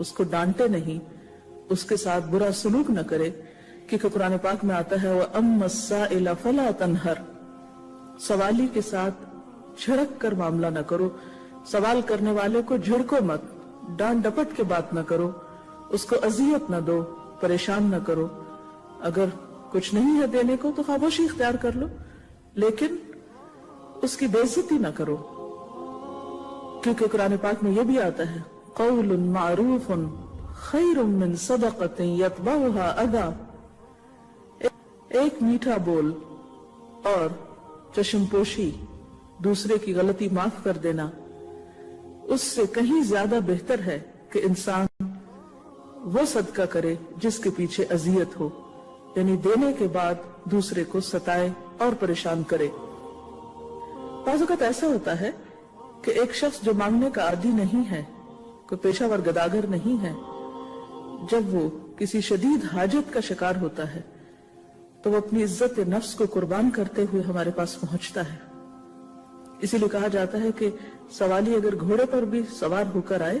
اس کو ڈانٹے نہیں، اس کے ساتھ برا سلوک نہ کرے، کیونکہ قرآن پاک میں آتا ہے وَأَمَّا السَّائِلَ فَلَا تَنْهَرْ، سوالی کے ساتھ جھڑک کر معاملہ نہ کرو، سوال کرنے والے کو جھڑکو مت، ڈانٹ ڈپٹ کے بات نہ کرو، اس کو اذیت نہ دو، پریشان نہ کرو۔ اگر کچھ نہیں ہے دینے کو تو خاموشی اختیار کر لو، لیکن اس کی بے عزتی نہ کرو، کیونکہ قرآن پاک میں یہ بھی آتا ہے قول معروف خیر من صدقۃ یتبعها اذی، ایک میٹھا بول اور چشم پوشی، دوسرے کی غلطی معاف کر دینا، اس سے کہیں زیادہ بہتر ہے کہ انسان وہ صدقہ کرے جس کے پیچھے اذیت ہو، یعنی دینے کے بعد دوسرے کو ستائے اور پریشان کرے۔ بعض اوقات ایسا ہوتا ہے کہ ایک شخص جو مانگنے کا عادی نہیں ہے، کوئی پیشہ ور گداگر نہیں ہے، جب وہ کسی شدید حاجت کا شکار ہوتا ہے تو وہ اپنی عزت نفس کو قربان کرتے ہوئے ہمارے پاس پہنچتا ہے۔ اسی لیے کہا جاتا ہے کہ سوالی اگر گھوڑے پر بھی سوار ہو کر آئے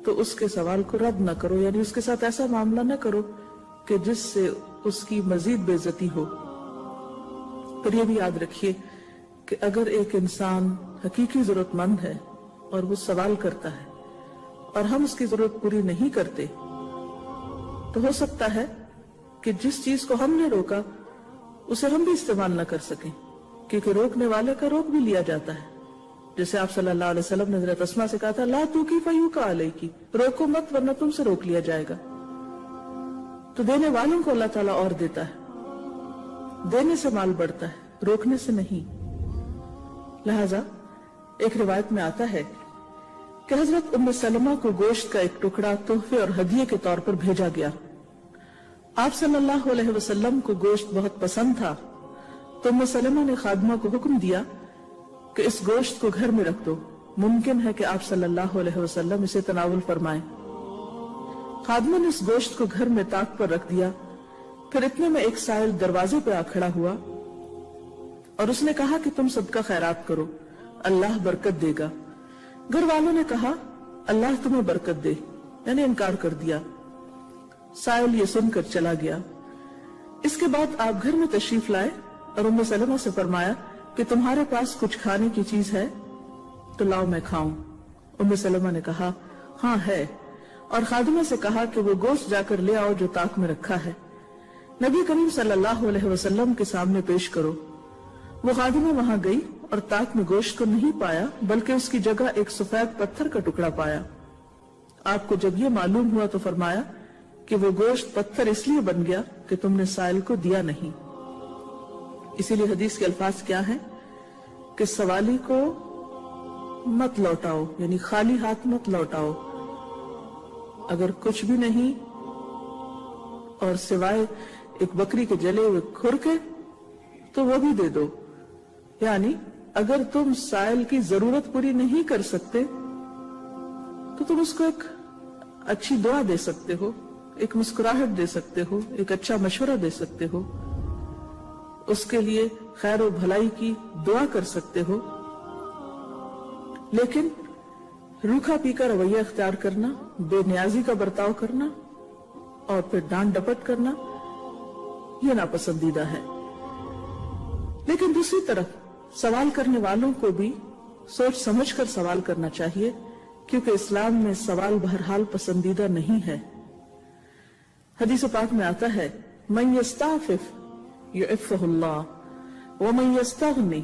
تو اس کے سوال کو رد نہ کرو، یعنی اس کے ساتھ ایسا معاملہ نہ کرو کہ جس سے اس کی مزید بے عزتی ہو۔ پھر یہ بھی یاد رکھیے کہ اگر ایک انسان حقیقی ضرورت مند ہے اور وہ سوال کرتا ہے اور ہم اس کی ضرورت پوری نہیں کرتے تو ہو سکتا ہے کہ جس چیز کو ہم نے روکا اسے ہم بھی استعمال نہ کر سکیں، کیونکہ روکنے والے کا روک بھی لیا جاتا ہے۔ جیسے آپ صلی اللہ علیہ وسلم نے حضرت اسماء سے کہا تھا لا توکی فیوکا علیکی، روکو مت ورنہ تم سے روک لیا جائے گا۔ تو دینے والوں کو اللہ تعالیٰ اور دیتا ہے، دینے سے مال بڑھتا ہے، روکنے سے نہیں۔ لہذا ایک روایت میں آتا ہے کہ حضرت ام سلمہ کو گوشت کا ایک ٹکڑا تحفے اور ہدیے کے طور پر بھیجا گیا۔ آپ صلی اللہ علیہ وسلم کو گوشت بہت پسند تھا، تو ام سلمہ نے خادمہ کو حکم دیا کہ اس گوشت کو گھر میں رکھ دو، ممکن ہے کہ آپ صلی اللہ علیہ وسلم اسے تناول فرمائیں۔ خادمہ نے اس گوشت کو گھر میں طاق پر رکھ دیا۔ پھر اتنے میں ایک سائل دروازے پہ آ کھڑا ہوا اور اس نے کہا کہ تم صدقہ خیرات کرو، اللہ برکت دے گا۔ گھر والوں نے کہا اللہ تمہیں برکت دے، یعنی انکار کر دیا۔ سائل یہ سن کر چلا گیا۔ اس کے بعد آپ گھر میں تشریف لائے اور ام سلمہ سے فرمایا کہ تمہارے پاس کچھ کھانے کی چیز ہے تو لاؤ میں کھاؤں۔ ام سلمہ نے کہا ہاں ہے، اور خادمہ سے کہا کہ وہ گوشت جا کر لے آؤ جو طاق میں رکھا ہے، نبی کریم صلی اللہ علیہ وسلم کے سامنے پیش کرو۔ وہ خادمہ وہاں گئی اور طاق میں گوشت کو نہیں پایا، بلکہ اس کی جگہ ایک سفید پتھر کا ٹکڑا پایا۔ آپ کو جب یہ معلوم ہوا تو فرمایا کہ وہ گوشت پتھر اس لیے بن گیا کہ تم نے سائل کو دیا نہیں۔ اسی لیے حدیث کے الفاظ کیا ہیں کہ سوالی کو مت لوٹاؤ، یعنی خالی ہاتھ مت لوٹاؤ۔ اگر کچھ بھی نہیں اور سوائے ایک بکری کے جلے ہوئے کھر کے تو وہ بھی دے دو، یعنی اگر تم سائل کی ضرورت پوری نہیں کر سکتے تو تم اس کو ایک اچھی دعا دے سکتے ہو، ایک مسکراہٹ دے سکتے ہو، ایک اچھا مشورہ دے سکتے ہو، اس کے لیے خیر و بھلائی کی دعا کر سکتے ہو۔ لیکن روکھا پی کا رویہ اختیار کرنا، بے نیازی کا برتاؤ کرنا اور پھر ڈانٹ ڈپٹ کرنا یہ ناپسندیدہ ہے۔ لیکن دوسری طرف سوال کرنے والوں کو بھی سوچ سمجھ کر سوال کرنا چاہیے، کیونکہ اسلام میں سوال بہرحال پسندیدہ نہیں ہے۔ حدیث پاک میں آتا ہے من یستعفف یعفہ اللہ ومن یستغنی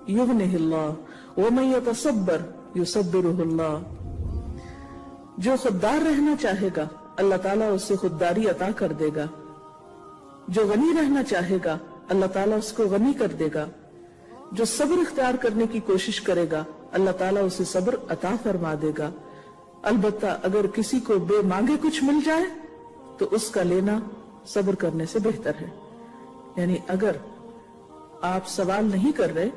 یغنہ اللہ ومن یتصبر یصبرہ اللہ۔ جو خوددار رہنا چاہے گا اللہ تعالیٰ اسے خودداری عطا کر دے گا، جو غنی رہنا چاہے گا اللہ تعالیٰ اس کو غنی کر دے گا، جو صبر اختیار کرنے کی کوشش کرے گا اللہ تعالیٰ اسے صبر عطا فرما دے گا۔ البتہ اگر کسی کو بے مانگے کچھ مل جائے تو اس کا لینا صبر کرنے سے بہتر ہے۔ یعنی اگر آپ سوال نہیں کر رہے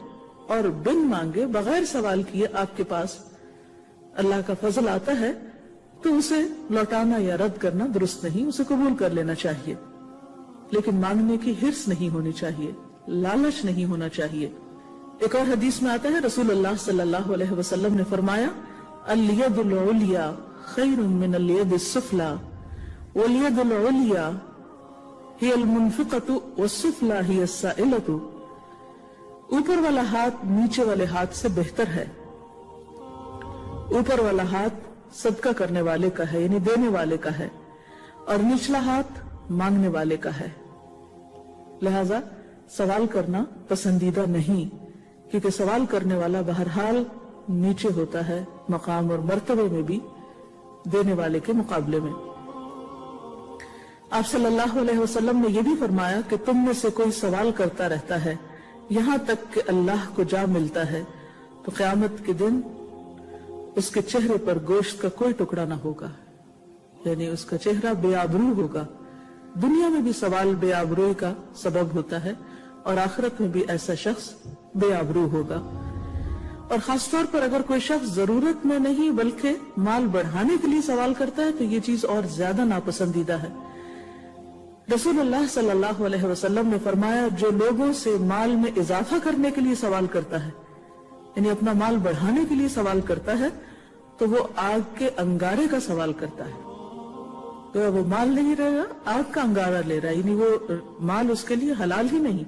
اور بن مانگے بغیر سوال کیے آپ کے پاس اللہ کا فضل آتا ہے تو اسے لوٹانا یا رد کرنا درست نہیں، اسے قبول کر لینا چاہیے، لیکن مانگنے کی حرص نہیں ہونی چاہیے، لالچ نہیں ہونا چاہیے۔ ایک اور حدیث میں آتا ہے رسول اللہ صلی اللہ علیہ وسلم نے فرمایا الید العلیا خیر من الید السفلی والید العلیا ہی المنفقۃ والسفلی ہی السائلۃ. اوپر والا ہاتھ نیچے والے ہاتھ سے بہتر ہے. اوپر والا ہاتھ صدقہ کرنے والے کا ہے یعنی دینے والے کا ہے، اور نچلا ہاتھ مانگنے والے کا ہے. لہذا سوال کرنا پسندیدہ نہیں، کیونکہ سوال کرنے والا بہرحال نیچے ہوتا ہے مقام اور مرتبے میں بھی دینے والے کے مقابلے میں. آپ صلی اللہ علیہ وسلم نے یہ بھی فرمایا کہ تم میں سے کوئی سوال کرتا رہتا ہے یہاں تک کہ اللہ کو جا ملتا ہے تو قیامت کے دن اس کے چہرے پر گوشت کا کوئی ٹکڑا نہ ہوگا، یعنی اس کا چہرہ بے آبرو ہوگا. دنیا میں بھی سوال بے آبروئی کا سبب ہوتا ہے اور آخرت میں بھی ایسا شخص بے آبرو ہوگا. اور خاص طور پر اگر کوئی شخص ضرورت میں نہیں بلکہ مال بڑھانے کے لیے سوال کرتا ہے تو یہ چیز اور زیادہ ناپسندیدہ ہے. رسول اللہ صلی اللہ علیہ وسلم نے فرمایا جو لوگوں سے مال میں اضافہ کرنے کے لیے سوال کرتا ہے یعنی اپنا مال بڑھانے کے لیے سوال کرتا ہے تو وہ آگ کے انگارے کا سوال کرتا ہے. تو وہ مال نہیں رہے گا، آگ کا انگارہ لے رہا ہے، یعنی وہ مال اس کے لیے حلال ہی نہیں.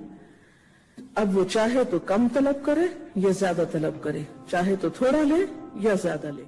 اب وہ چاہے تو کم طلب کرے یا زیادہ طلب کرے، چاہے تو تھوڑا لے یا زیادہ لے.